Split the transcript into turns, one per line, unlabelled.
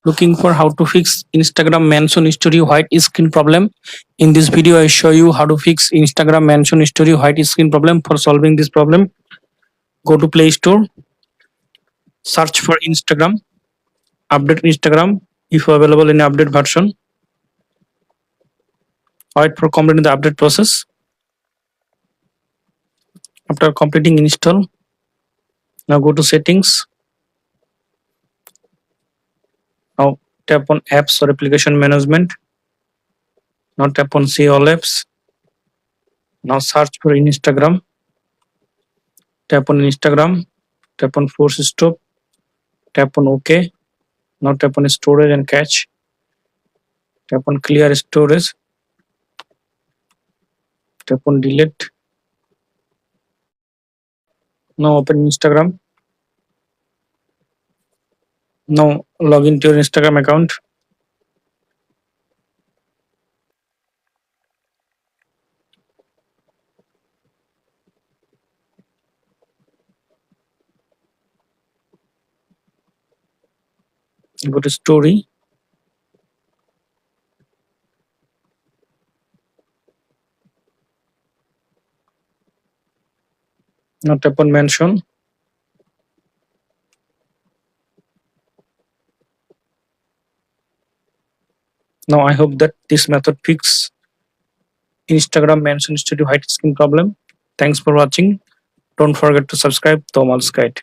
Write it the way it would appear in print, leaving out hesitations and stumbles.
Looking for how to fix Instagram mention story white screen problem. In this video I show you how to fix Instagram mention story white screen problem. For solving this problem, go to Play Store, search for Instagram, update Instagram if available in update version. Wait for completing the update process. After completing install, now go to settings. Now tap on apps or application management. Now tap on see all apps. Now search for Instagram. Tap on Instagram. Tap on force stop. Tap on OK. Now tap on storage and cache. Tap on clear storage. Tap on delete. Now open Instagram. Now log into your Instagram account. Go to story. Now tap on mention. Now I hope that this method fix Instagram mention studio height screen problem. Thanks for watching. Don't forget to subscribe to Amal's Guide.